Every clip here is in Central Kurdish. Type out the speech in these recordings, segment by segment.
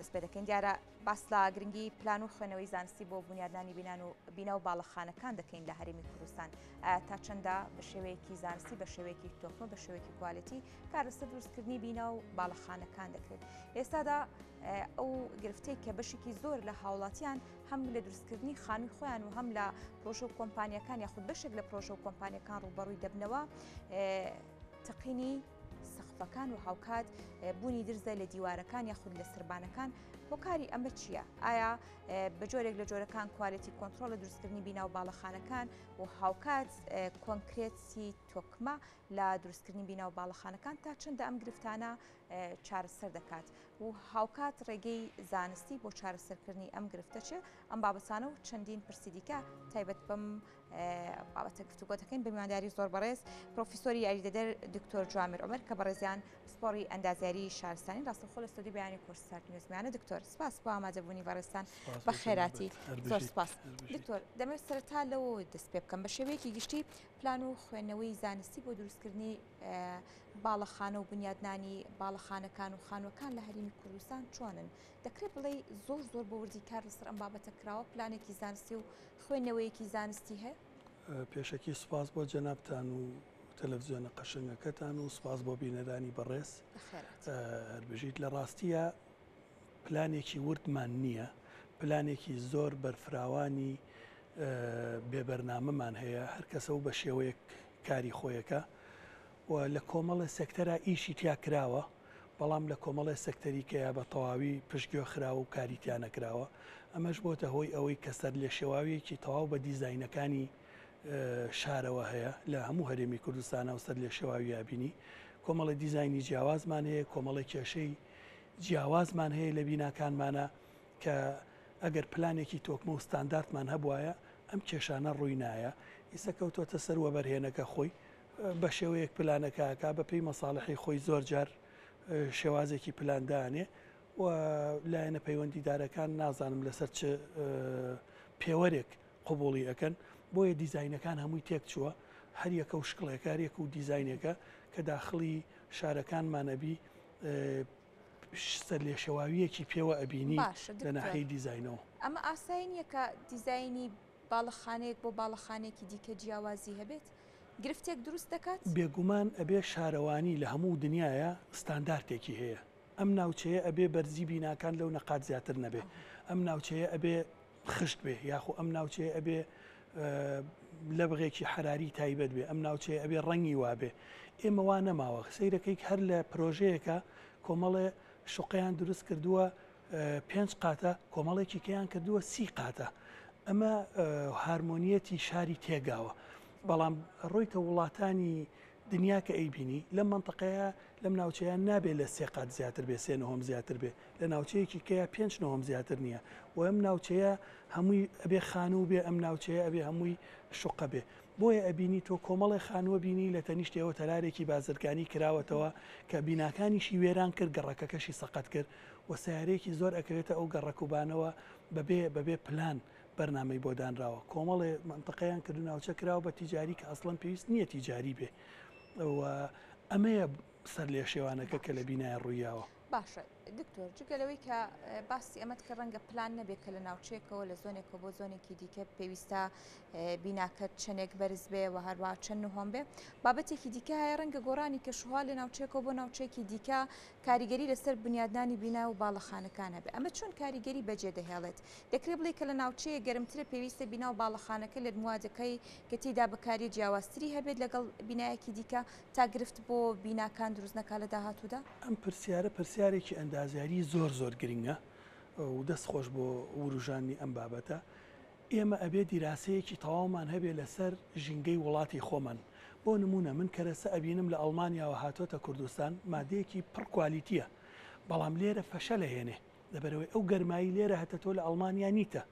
دەست پێ دەکەین. دیارە باس لە گرنگی پلان و خوێنەوەی زانستی بۆ بنیادنانی بینا و باڵەخانەکان دەکەین لە هەرێمی کوردستان. تا چەندە بە شێوەیەکی زانستی، بە شێوەیەکی تۆکمە، بە شێوەیەکی کوالیتی کارەسەر دروستکردنی بینا و باڵەخانەکان دەکرێت. ئێستادا ئەو گرفتەی کە بەشێکی زۆر لە هاوڵاتیان هەم لە دروستکردنی خانووی خۆیان و هەم لە پرۆژە و کۆمپانیەکان یاخود بەشێک لە پرۆژە و کۆمپانیەکان ڕوبەڕووی دەبنەوە تەقینی سەقفەکان و هاوکات بوونی درزە لە دیوارەکان یاخود لە سربانەکان. هۆکاری ئەمە چییە؟ ئایا بە جۆرێک لە جۆرەکان کوالیتی کۆنتترۆل لە دروستکردنی بینا و باڵەخانەکان و هاوکات کۆنکرێتی تۆکمە لە دروستکردنی بینا و باڵەخانەکان تا چەندە ئەم گرفتانە چارەسەر دەکات و هاوکات ڕێگەی زانستی بۆ چارەسەرکردنی ئەم گرفتە چێ؟ ئەم بابەتانە و چەندین پرسی دیکە تایبەت بەم بابەتە گفتوگۆ دەکەین بە میوانداری زۆر بەڕێز پرۆفیسۆری یاریدەدەر دکتۆر جوامیر عومەر کە بەڕێزیان سپۆڕی ئەندازیاری شارستانی ڕاستەوخۆ لە ستۆدیۆ بەیانی کورسات نیوزمیانە. دکتۆر سپاس بۆ ئامادەبوونی بەڕێستان بە خێراتی. زۆر سپاس. دکتۆر دەمەوێت سەرەتا لەوە دەست پێ بکەم بە شێوەیەکی گشتی پلان و خوێندنەوەی زانستی بۆ دروستکردنی باڵەخانە و بنیادنانی باڵەخانەکان و خانووەکان لە هەرێمی کوردستان چۆنن؟ دەکرێت بڵێ زۆر بۆ وردی کار لەسەر ئەم بابەتە کراوە، پلانێکی زانستی و خوێندنەوەیەکی زانستی هەیە؟ پێشەکی سوپاس بۆ جەنابتان و تەلەڤیزیۆنە قەشنگەکەتان و سوپاس بۆ بینەرانی بەڕێز. هەربژیت لە ڕاستیە پلانێکی وردمان نییە، پلانێکی زۆر بەرفراوانی بێبەرنامەمان هەیە، هەر کەسە و بە شێوەیەک کاری خۆیەکە و لە کۆمەڵە سێکتەرە ئیشی تیا کراوە، بەڵام لە کۆمەڵی سەکتەریکەیە بە تەواوی پشتگوێ خراوە و کاریتیان نەکراوە. ئەمەش بۆتە هۆی ئەوەی کە سەر لێ شێواویەکی تەواو بە دیزاینەکانی شارەوە هەیە لە هەموو هەرێمی کوردستانە و سەر لێ شێواوی یابینی. کۆمەڵی دیزاینی جیاوازمان هەیە، کۆمەڵی کێشەی جیاوازمان هەیە لە بیناکانمانە کە ئەگەر پلانێکی تۆکمە و ستانداردمان هەبوایە ئەم کێشانە ڕووی نایە. ئیسە کەوتۆتە سەر وەبەرهێنەکە خۆی بە شێوەیەک پلانەکەکە بە پێی مەساڵحی خۆی زۆر جار شێوازێکی پلاندانێ و لایەنە پەیوەندیدارەکان نازانم لەسەر چ پێوەرێک قوبوڵی ئەەکەن، بۆیە دیزاینەکان هەمووی تێک چووە، هەر یەکە و شکڵێکارێک و دیزاینێکە کە داخڵی شارەکانمانەبی سەر لێ شێواویەکی پێوە ئەبینی لە ناحەی دیزاینەوە. ئەمە ئاسایی نییە کە دیزایانی باڵەخانەیەک بۆ باڵەخانێکی دیکە جیاوازی هەبێت؟ گرفتێک دروست دەکات؟ بێگومان ئەبێ شارەوانی لە هەموو دنیاە ستانداردێکی هەیە. ئەم ناوچەیە ئەبێ بەرزی بیناکان لەو نەقات زیاتر نەبێ، ئەم ناوچەیە ئەبێ خشت بێ، یاخو ئەم ناوچەیە ئەبێ لە بغێکی حراری تایبەت بێ، ئەم ناوچەیە ئەبێ ڕەنگی وابێ. ئێمە وا نەماوە، سەیرەکەی هەر لە پرۆژەیەکە کۆمەڵێ شوقیان دروست کردووە 5 قاتە، کۆمەڵێکی کەیان کردووە 30 قاتە. ئەمە هارمۆنیەتی شاری تێگاوە. بەڵام ڕۆیتە وڵاتانی دنیا کە ئەیبینی لەم منطقەیە لەم ناوچەیان نابێت لە 3 قات زیاتر بێ، 3 نەهۆم زیاتر بێ، لە ناوچەیەکی کەیە 5 نەهۆم زیاتر نییە و ئەم ناوچەیە هەمووی ئەبێ خانوو بێ، ئەم ناوچەیە ئەبێ هەمووی شوقە بێ. بۆیە ئەبینی تۆ کۆمەڵی خانووە بینی لە تەنیشتەوە تەلارێکی بازرگانی کراوەتەوە کە بیناکانیشی وێران کرد، گەڕەکەکەشی سەقەت کرد و سیارەیەکی زۆر ئەکەوێتە ئەو گەڕەکوبانەوە بەبێ پلان بەرنامەی بۆ دانراوە. کۆمەڵێ منطقەیان کرد و ناوچە کراوە بە تیجاری کە ئەسڵەن پێویست نییە تیجاری بێ و ئەمەیە سەر لێ شێوانەکە کە لە بینایە ڕوویاوە. باشە دکتۆر، جگەلەوەی کە باسی ئەمەد کە ڕەنگە پلان نەبێت کە لە ناوچەیەکەوە لە زۆنێکەوە بۆ زۆنێکی دیکە پێویستە بیناکەت چەندێک بەرز بێ و هەروە چەند نهۆم بێ. بابەتێکی دیکە هەیە ڕەنگە گۆڕانی کەشوها لە ناوچەیەکەوە بۆ ناوچەیەکی دیکە کاریگەری لەسەر بنیادنانی بینا و باڵەخانەکانە بێ. ئەمە چۆن کاریگەری بەجێ دەهێڵێت؟ دەکرێت بڵێ کە لە ناوچەیە گەرمترە پێویستە بینا و باڵەخانەکە لە موادەکەی کە تێیدا بەکاری جیاوازتری هەبێت لەگەڵ بینایەکی دیکە تا گرفت بۆ بیناکان دروست نەکا لە داهاتوودا؟ ئەم پرسیارە پرسیارێکی ئەندازیاری زۆر گرنگە و دەست خۆش بۆ وروژانی ئەم بابەتە. ئێمە ئەبێ دیراسەیەکی تەواومان هەبێ لەسەر ژینگەی وڵاتی خۆمان. بۆ نمونە من کەرەسە ئەبینم لە ئەڵمانیاوە هاتۆتە کوردستان مادەیەکی پڕکوالیتیە، بەڵام لێرە فەشە لە هێنێ دەبەرەوەی ئەو گەرمایی لێرە هەتە تۆ لە ئەڵمانیا نیتە.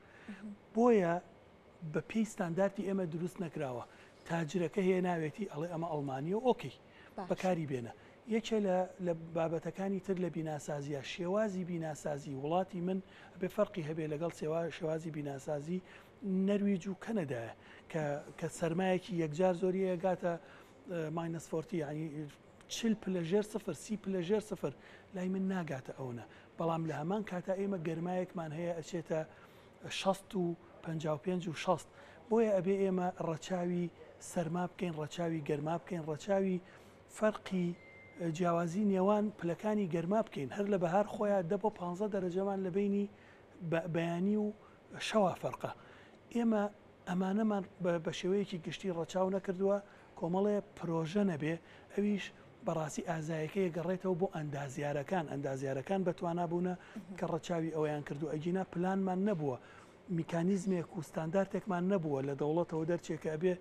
بۆیە بە پێی ستانداردی ئێمە دروست نەکراوە. تاجرەکە هەیە ناوێتی ئەڵێ ئەمە ئەڵمانیە ئۆکەی بەکاری بێنە. یەکێ لە بابەتەکانی تر لە بیناسازیە شێوازی بیناسازی وڵاتی من بێ فەرقی هەبێ لەگەڵ شێوازی بیناسازی نەرویج و کەنەدایە کە سەرمایەکی یەکجار زۆریە گاتە ماینەس 40 ینی 40 پلەژێر 0 30 پلەژێر 0 لای من ناگاتە ئەوە. بەڵام لە هەمان کاتا ئێمە گەرمایەکمان هەیە ئەچێتە 60 و 55 و 60 بۆیە ئەبێ ئێمە ڕەچاوی سەرما بکەین ڕەچاوی گەرما بکەین ڕەچاوی فەرقی جیاوازی نێوان پلەکانی گەرما بکەین هەر لە بەهار خۆیان 10 بۆ 15 دەرەجەمان لە بینی بەیانی و شەوا فەرقە ئێمە ئەمانەمان بە شێوەیەکی گشتی ڕەچاو نەکردووە کۆمەڵێ پرۆژە نەبێ ئەویش بەڕاستی ئازایەکەی گەڕێتەوە بۆ ئەندازیارەکان بەتوانابوونە کە ڕەچاوی ئەویان کردو ئەگینا پلانمان نەبووە میکانیزمێک و ستانداردێکمان نەبووە لە دەوڵەتەوە دەرچێکە ئەبێ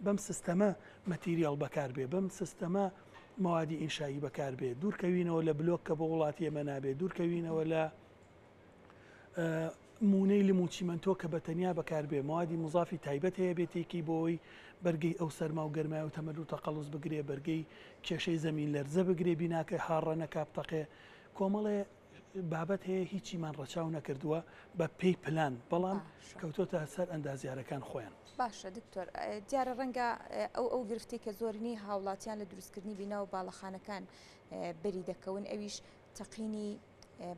بەم سیستەمە مەتیریال بەکاربێ بەم سیستەمە موادی ئینشایی بەکاربێ دوورکەوینەوە لە بلۆک کە بۆ وڵاتی ئێمە نابێ دوورکەوینەوە لە مونەی لموچیمەنتۆ کە بەتەنیا بەکاربێ موادی مضافی تایبەت هەیە بێتێکی بۆی بەرگەی ئەو سەرما و گەرمای و تەمەد و تەقەڵوس بگرێ بەرگەی کێشەی زەمین لەرزە بگرێ بیناکە هاڕە نەکابتەقێ کۆمەڵێ بابەت هەیە هیچیمان ڕەچاو نەکردووە بە پێی پلان بەڵام کەوتۆتە سەر ئەندازیارەکان خۆیان باشە دکتۆر دیارە ڕەنگە ئەو گرفتی کە زۆرینی هاوڵاتیان لە دروستکردنی بینا و باڵەخانەکان بەری دەکەون ئەویش تەقینی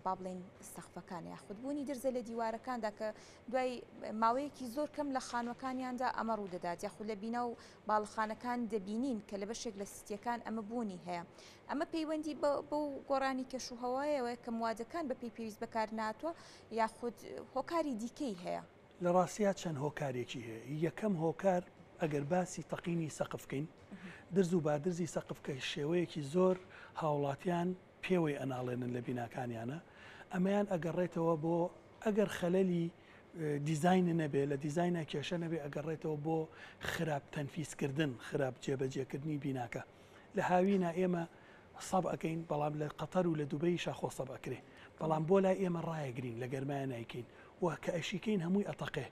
با بڵێن سەقفەکان یاخودبوونی درزە لە دیوارەکاندا کە دوای ماوەیەکی زۆر کەم لە خانوەکانیاندا ئەمە ڕوو دەدات یاخود لە بینا و باڵەخانەکان دەبینین کە لە بەشێک لە سیستیەکان ئەمە بوونی هەیە ئەمە پەیوەندی بەو گۆڕانی کەش و هەوایەوە کە موادەکان بە پێی پێویست بەکار ناتوە یاخود هۆکاری دیکەی هەیە لە ڕاستیات چەند هۆکارێکی هەیە یەکەم هۆکار ئەگەر باسی تەقینی سەقفکەین درز و بادرزی سەقفکە شێوەیەکی زۆر هاوڵاتیان پێوەی ئەناڵێنن لە بیناکانیانە ئەمەیان ئەگەڕێتەوە بۆ ئەگەر خەلەلی دیزاین نەبێ لە دیزاینا کێشە نەبێ ئەگەڕێتەوە بۆ خراپ تەنفیسکردن خراپ جێبەجێکردنی بیناکە لە هاوینە ئێمە سەب ئەەکەین بەڵام لە قەتەر و لە دوبەی شاخۆ سەب ئەکرێ بەڵام بۆ لای ئێمە ڕایەگرین لە گەرمایە نایکەین و کە ئەشیکەین هەمووی ئەتەقێ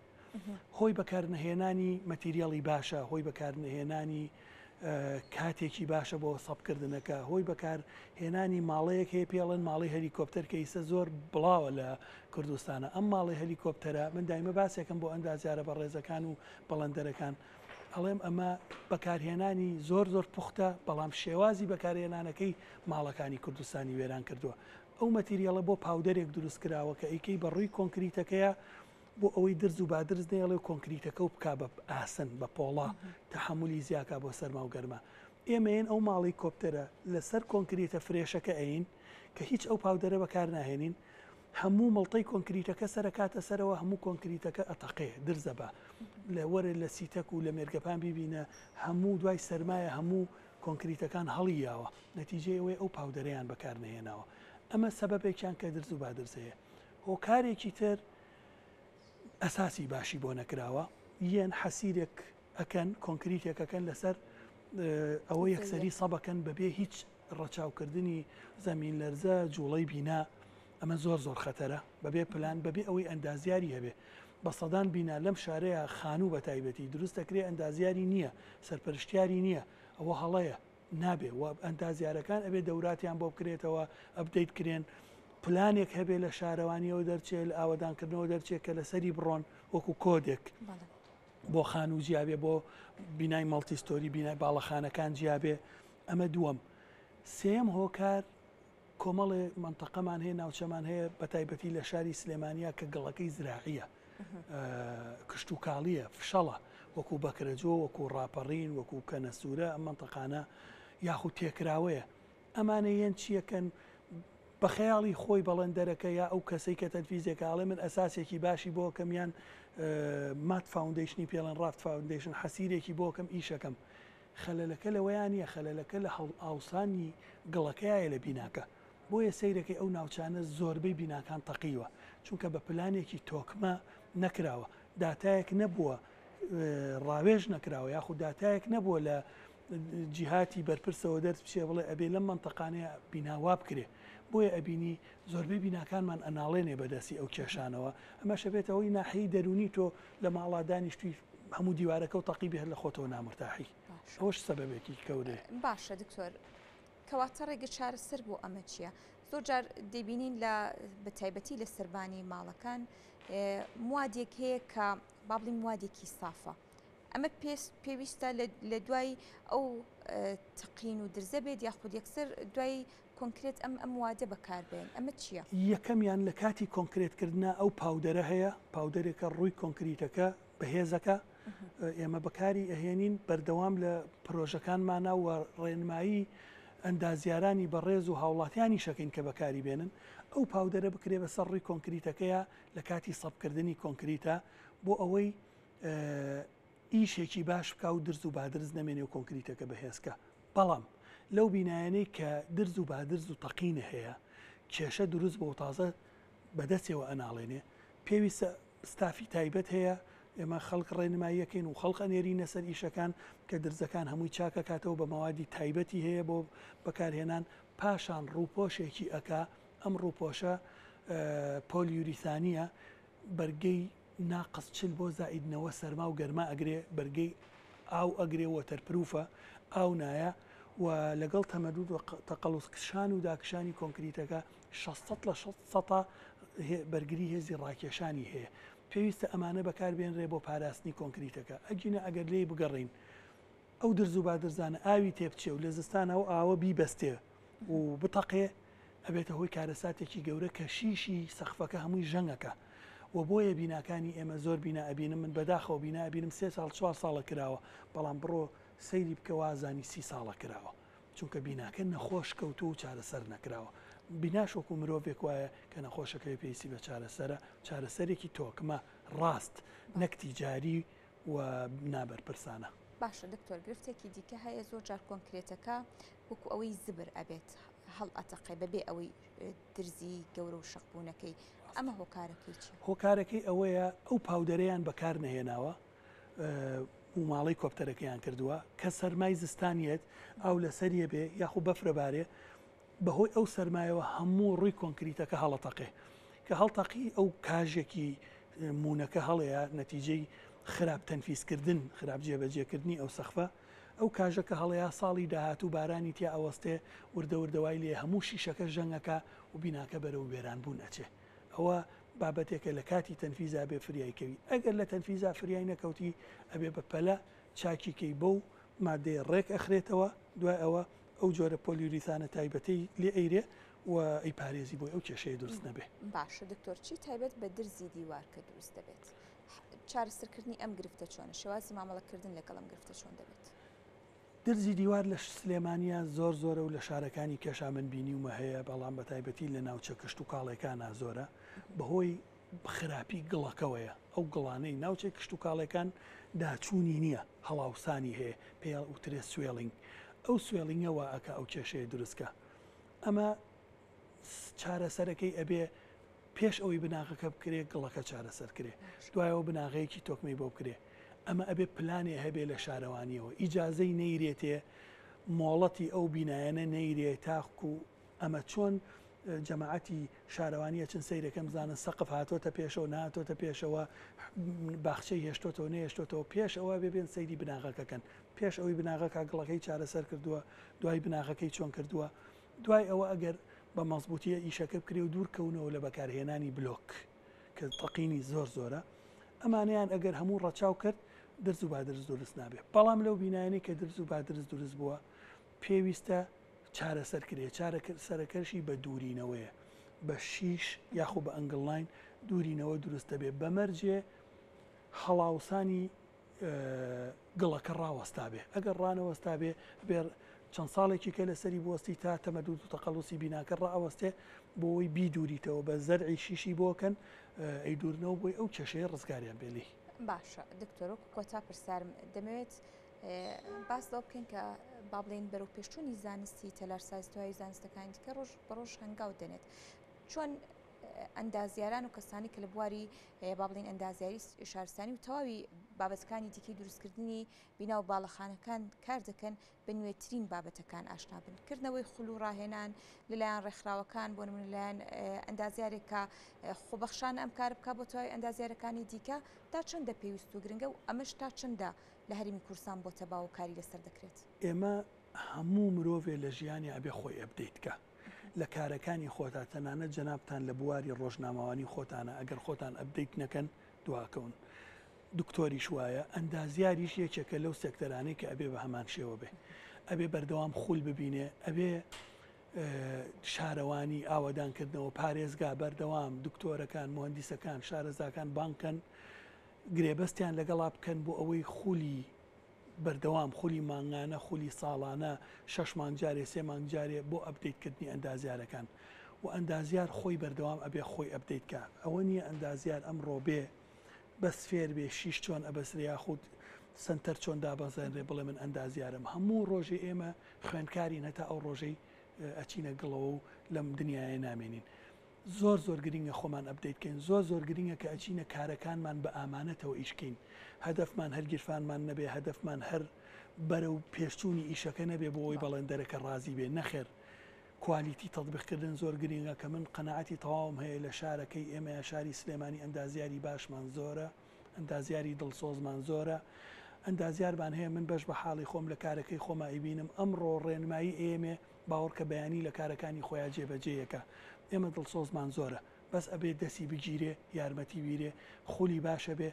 هۆی بەکارنهێنانی مەتیریاڵی باشە هۆی بەکارنهێنانی کاتێکی باشە بۆ سەبکردنەکە هۆی بەکار هێنانی ماڵەیەک هەیە پێڵەن ماڵی هەلیکۆپتەر کە ئیسە زۆر بڵاوە لە کوردستانە ئەم ماڵی هەلیکۆپتەرە من دایمە باسێکم بۆ ئەندازیارە بە ڕێزەکان و بەڵەندەرەکان ئەڵێم ئەمە بەکارهێنانی زۆر پوختە بەڵام شێوازی بەکارهێنانەکەی ماڵەکانی کوردستانی وێران کردووە ئەو مەتیریاڵە بۆ پاودەرێک دروست کراوە کە ئەیکەی بەڕووی کۆنکریتەکەیە بۆ ئەوەی درز و بادرز نێڵێ و کۆنکریتەکە و بک بە ئاسن بە پۆڵا تەحملی زیاکە بۆ سەرما و گەرما ئێمەین ئەو ماڵی کۆپتەرە لەسەر کۆنکریتە فرێشەکە ئەین کە هیچ ئەو پاودەرە بەکار ناهێنین هەموو مڵتەی کۆنکریتەکە سەرکاتە سەرەوە هەموو کۆنکریتەکە ئەتەقێ درزە بە لە وەرە لە سیتەک و لە مێرگەپان ببینە هەموو دوای سەرمایە هەموو کۆنکریتەکان هەڵیاوە نەتیجەی ئەوەی ئەو پاودەرەیان بەکار نهێناوە ئەمە سەبەبێکیان کە درز و بادرزەیە هۆکارێکی تر ئەساسی باشی بۆ نەکراوە یەن حەسیرێک ئەکەن کۆنکریتێکەکەن لەسەر ئەوە یەکسەری سەبەکەن بەبێ هیچ ڕەچاوکردنی زەمین لەرزە جوڵەی بینا ئەمە زۆر خەتەرە بەبێ پلان بەبێ ئەوەی ئەندازیاری هەبێ بە سەدان بینا لەم شارەیە خانوو بە تایبەتی دروست دەکرێ ئەندازیاری نییە سەرپەرشتیاری نییە ئەوە هەڵەیە نابێ و ئەندازیارەکان ئەبێ دەوراتیان بۆ بکرێتەوە ئەبدەیت کرێن پلانێک هەبێ لە شارەوانیەوە دەرچێت لە ئاوەدانکردنەوە دەرچێت کە لەسەری بڕۆن وەکو کۆدێک بۆ خانوو جیابێ بۆ بینای مەڵتیستۆری بینای باڵەخانەکان جیابێ ئەمە دووەم سێم هۆکار کۆمەڵێ منتەقەمان هەیە ناوچەمان هەیە بە تایبەتی لە شاری سلێمانیا کە گەڵەکەی زراعیە کشت و کاڵیە فشەڵە وەکو بەکرەجۆ وەکو ڕاپەڕین وەکو کەنەسوورە ئەم منتەقانە یاخود تێکراوەیە ئەمانە یەن چیەکەن بە خەیاڵی خۆی بەڵەندەرەکە یا ئەو کەسەی کە تەنفیزێکاڵێ من ئەساسێکی باشی بۆ کەمیان مات فاوندیشنی پێڵەن ڕافت فاوندیشن حەسیرێکی بۆ کەم ئیشەکەم خەلەلەکە لەوەیانە خەلەلەکە لە ئاوسانی گڵەکەیە لە بیناکە بۆیە سەیرەکەی ئەو ناوچانە زۆربەی بیناکان تەقیوە چونکە بە پلانێکی تۆکمە نەکراوە داتایەک نەبووە ڕاوێژ نەکراوە یاخود داتایەک نەبووە لە جیهاتی بەرپرسەوە دەرس بچێ بڵێ ئەبێ لەم منتەقانەیە بیناوا بکرێ بۆیە ئەبینی زۆربەی بیناکانمان ئەناڵێنێ بەدەستی ئەو کێشانەوە ئەمە شەبێتەوەی ناحەی دەرونی تۆ لە ماڵا دانیشتوی هەموو دیوارەکە و تەقیبی هەر لە خۆتەوە نامرتاحی ئەوش سەبەبێکی کەورەیە باشە دکتۆر کەواتە ڕێگە چارەسەر بۆ ئەمە چییە زۆر جار دەبینین لە بەتایبەتی لە سەربانی ماڵەکان موادێک هەیە کە با بڵین موادێکی سافە ئەمە پێویستە لە دوای ئەو تەقین و درزە بێت یاخود یەکسەر دوای کۆنکرێت ئەم وادە بەکاربێن ئەمە چییە؟ یەکەمیان لە کاتی کۆنکرێتکردنا ئەو پاودەرە هەیە پاودەرێکە ڕووی کۆنکریتەکە بەهێزەکە ئێمە بەکاری ئەهێنین بەردەوام لە پرۆژەکانمانە و ڕێنمایی ئەندازیارانی بەڕێز و هاوڵاتیانی شەکەین کە بەکاری بێنن ئەو پاودەرە بکرێ بەسەر ڕووی کۆنکریتەکەیە لە کاتی سەبکردنی کۆنکریتە بۆ ئەوەی ئیشێکی باش بکە و درز و بادرز نەمێنێ و کۆنکریتەکە بەهێزکە بەڵام لەو بینایانەی کە درز و بادرز و تەقینە هەیە کێشە دروست بۆ تازە بەدەستەوە ئەناڵێنێ پێویستە ستافی تایبەت هەیە ئێمە خەڵک ڕێنماییەکەین و خەڵق ئەنێرینە سەر ئیشەکان کە درزەکان هەمووی چاکە کاتەوە بە مەوادی تایبەتی هەیە بۆ بەکارهێنان پاشان ڕووپۆشێکی ئەکا ئەم ڕووپۆشە پۆلیوریثانیە بەرگەی ناقص چل بۆ زائیدنەوە سەرما و گەرما ئەگرێ بەرگەی ئاو ئەگرێ وەتەرپروفە ئاو نایە و لەگەڵ تەمەدود و تەقەڵوسکشان و داکشانی کۆنکریتەکە 600 لە 600 بەرگری هێزی ڕاکێشانی هەیە پێویستە ئەمانە بەکاربێنرێ بۆ پاراستنی کۆنکریتەکە ئەگینە ئەگەر لێی بگەڕین ئەو درز و بادرزانە ئاوی تێبچێ و لە زستانەوە ئاوە بیبەستێ و بتەقێ ئەبێتە هۆی کارەساتێکی گەورە کە شیشی سەقفەکە هەمووی ژەنگەکە و بۆیە بیناکانی ئێمە زۆر بینا ئەبینم من بەداخەوە بینا ئەبینم 3 ساڵ 4 ساڵە کراوە بەڵام بڕۆ سەیری بکە وازانی 30 ساڵە کراوە چونکە بیناکە نەخۆش کەوتو و چارەسەر نەکراوە بیناشۆک و مرۆڤێک وایە کە نەخۆشەکەی پێویستی بە چارەسەرە چارەسەرێکی تۆکمە ڕاست نەکتی جاری و نابەرپرسانە. باشە دکتۆر گرفتێکی دیکە هەیە زۆر جار کۆنکرێتەکە وەکو ئەوەی زبر ئەبێت هەڵ ئەتەقێ بەبێ ئەوەی درزی گەورە و شەقبوونەکەی ئەمە هۆکارەکەی چی؟ هۆکارەکەی ئەوەیە ئەو پاودەرەیان بەکار نەهێناوە و ماڵی کۆپتەرەکەیان کردووە کە سەرمای زستانیت ئەو لەسەریە بێ یاخو بەفرەبارێ بەهۆی ئەو سەرمایەوە هەموو ڕووی کۆنکریتەکە هەڵەتەقێ کە هەڵتەقی ئەو کاژێکی مونەکە هەڵەیە نەتیجەی خراپ تەنفیسکردن خراپ جێبەجێکردنی ئەو سەخفە ئەو کاژەکە هەڵەیە ساڵی داهاتوو بارانی تیا ئەوەستێ وردەوردەوای لێ هەموو شیشەکە ژەنگەکە و بیناکە بەرەو وێران بوون ئەچێ ئەوە بابەتێکە لە کاتی تەنفیزا بێ فریایکەوی ئەگەر لە تەنفیزا فریای نەکەوتی ئەبێ بە پەلە چاکیکەی بەو مادەی ڕێک ئەخرێتەوە دوای ئەوە ئەو جۆرە پۆلیوریثانە تایبەتی لێ ئەیرێ و ئەی پارێزی بۆی ئەو کێشەیە دروست نەبێ. باشە دکتۆر چی تایبەت بە درزی دیوار کە دروست دەبێت چارەسەرکردنی ئەم گرفتە چۆنە شێوازی مامەڵەکردن لەگەڵ ئەم گرفتە چۆن دەبێت؟ درزی دیوار لە سلێمانیا زۆر زۆرە و لە شارەکانی کێشا من بینیومە هەیە بەڵام بە تایبەتی لە ناوچە کشت و کاڵێکانە زۆرە بەهۆی خراپی گڵەکەوەیە ئەو گڵانەی ناوچەی کشت و کاڵەکان داچوونی نییە هەڵاوسانی هەیە پێ وترێ سوێڵنگ ئەو سوێڵنگەوە ئەکە ئەو کێشەیە دروستکە ئەمە چارەسەرەکەی ئەبێ پێش ئەوەی بناغەکە بکرێ گڵەکە چارەسەر کرێ دوایەوە بناغەیەکی تۆکمەی بۆ بکرێ ئەمە ئەبێ پلانێ هەبێ لە شارەوانیەوە ئیجازەی نەیرێتێ مۆڵەتی ئەو بینایەنە نەیرێ تاقو و ئەمە چۆن جەماعەتی شارەوانیە چەند سەیرەکەم زانن سەقف هاتۆتە پێشەوە ناتۆتە پێشەوە باخچەی هێشتۆتەوە نەهێشتۆتەوە پێش ئەوە بێبێن سەیری بناغەکەکەن پێش ئەوەی بناغەکە گڵەکەی چارەسەر کردووە دوای بناغەکەی چۆن کردووە دوای ئەوە ئەگەر بە مەزبوطیە ئیشەکە بکرێ و دوورکەونەوە لە بەکارهێنانی بلۆک کە تەقینی زۆر زۆرە ئەمانیان ئەگەر هەموو ڕەچاو کرد درز و بادرز دروست نابێت بەڵام لەو بینایانی کە درز و بادرز دروست بووە پێویستە چارەسەر کرێ سەرەکەشی بە دوورینەوەیە بە شیش یاخۆ بە ئەنگڵلاین دوورینەوە دروستە بێت بەمەرجێ هەڵاوسانی گڵەکە ڕاوەستا بێ ئەگەر ڕانەوەستا بێ بێ چەند ساڵێکی کە لەسەری بوەستی تا تەمەدود و تەقەڵوسی بیناکە ڕائەوەستێ بۆی بیدووریتەوە بە زەرعی شیشی بۆکەن ئەی دوورنەوە بۆی ئەو کێشەیە ڕزگاریان بێلی. باشە دکتۆر کۆتا پرسیارم دەمەوێت باس لەوە بکەین کە با بڵێن بەرەو پێشچوونی زانستی تەلارسازیهای زانستەکانی دیکە ڕۆژ بەڕۆژ هەنگاو دەنێت چۆن ئەندازیاران و کەسانی کە لە بواری با بڵێن ئەندازیاری شارستانی و تەواوی بابەتەکانی دیکەی دروستکردنی بینا و باڵەخانەکان کار دەکەن بە نوێترین بابەتەکان ئاشنا بن کردنەوەی خول و ڕاهێنان لەلایەن ڕێکخراوەکان بۆ نمونە لەلایەن ئەندازیارێکە خۆبەخشان ئەم کار بکە بۆ تەواوی ئەندازیارەکانی دیکە تا چەندە پێویست و گرنگە و ئەمەش تا چەندە لە هەرمی کوردستان بۆ تەباو و کاری لەسەر دەکرێت؟ ئێمە هەموو مرۆڤێ لە ژیانی ئەبێ خۆی ئەبدەیتکە لە کارەکانی خۆتا تەنانەت جەنابتان لە بواری ڕۆژنامەوانی خۆتانە ئەگەر خۆتان ئەبدەیت نەکەن دواکەون دکتۆریش وایە ئەندازیاریش یەکێکە لەو سێکتەرانەی کە ئەبێ بە هەمان شێوە بێ ئەبێ بەردەوام خول ببینێ ئەبێ شارەوانی ئاوەدانکردنەوە پارێزگا بەردەوام دکتۆرەکان مهندیسەکان شارەزاکان بانکن گرێبەستیان لەگەڵا بکەن بۆ ئەوەی خولی بەردەوام خولی مانگانە خولی ساڵانە 6 مانگجارێ 3 مانگجارێ بۆ ئەپدەیتکردنی ئەندازیارەکان و ئەندازیار خۆی بەردەوام ئەبێ خۆی ئەپدەیتکە ئەوە نییە ئەندازیار ئەمڕۆ بێ بەس فێر بێ شیش چۆن ئەبەسرە یاخود سنتەر چۆن دابەزانرێ بڵێ من ئەندازیارم هەموو ڕۆژێ ئێمە خوێندکاری نەتا ئەو ڕۆژەی ئەچینە گڵەوە و لەم دنیاە نامێنین زۆر گرینگە خۆمان ئەپدەیتکەین زۆر گرینگە کە ئەچینە کارەکانمان بە ئامانەتەوە ئیشکەین هەدەفمان هەرگیرفانمان نەبێ هەدەفمان هەر بەرە و پێشچوونی ئیشەکە نەبێ بۆ ئەوی بەڵێندەرەکە ڕازی بێ نەخێر کوالیتی تەطبیقکردن زۆر گرینگە کە من قەنەعەتی تەواوم هەیە لە شارەکەی ئێمە شاری سلێمانی ئەندازیاری باشمان زۆرە ئەندازیاری دڵسۆزمان زۆرە ئەندازیاربان هەیە من بەش بە حاڵی خۆم لە کارەکەی خۆما ئیبینم ئەمڕۆ ڕێنمایی ئێمێ باوەڕکە بەیانی لە کارەکانی خۆیان جێبەجێیەکە ئێمە دڵسۆزمان زۆرە بەس ئەبێ دەستی بگیرێ یارمەتی بیرێ خولی باشە بێ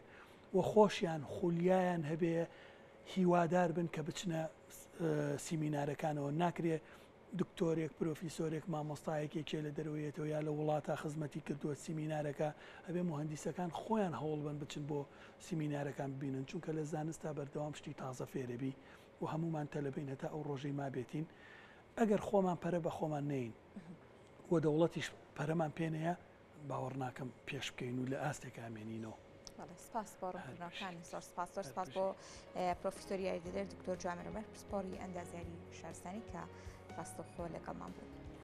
و خۆشیان خولیایان هەبێ هیوادار بن کە بچنە سیمینارەکانەوە ناکرێ دکتۆرێک پرۆفیسۆرێک مامۆستایەکێکێ لە دەروێتەوە یا لە وڵاتە خزمەتی کردووە سیمینارەکە ئەبێ مهندیسەکان خۆیان هەوڵ بن بچن بۆ سیمینارەکان ببینن چونکە لە زانستا بەردەوام شتی تازە فێرەبی و هەمومان تەلەبین هەتا ئەو ڕۆژەی ما بێتین ئەگەر خۆمان پەرە بە خۆمان نین و دەوڵەتیش پەرەمان پێنەیە باوەڕ ناکەم پێش بکەین و لە ئاستێک ئامێنینەوە سپاس بۆ ڕوونکردنەوەکانی زۆر سپاس بۆ پرۆفیسۆری یاریدەدەر دکتۆر جوامێرەمەر پرسپۆری ئەندازیاری شارستانی کە ڕاستەوخۆ لەگەڵمان بوو.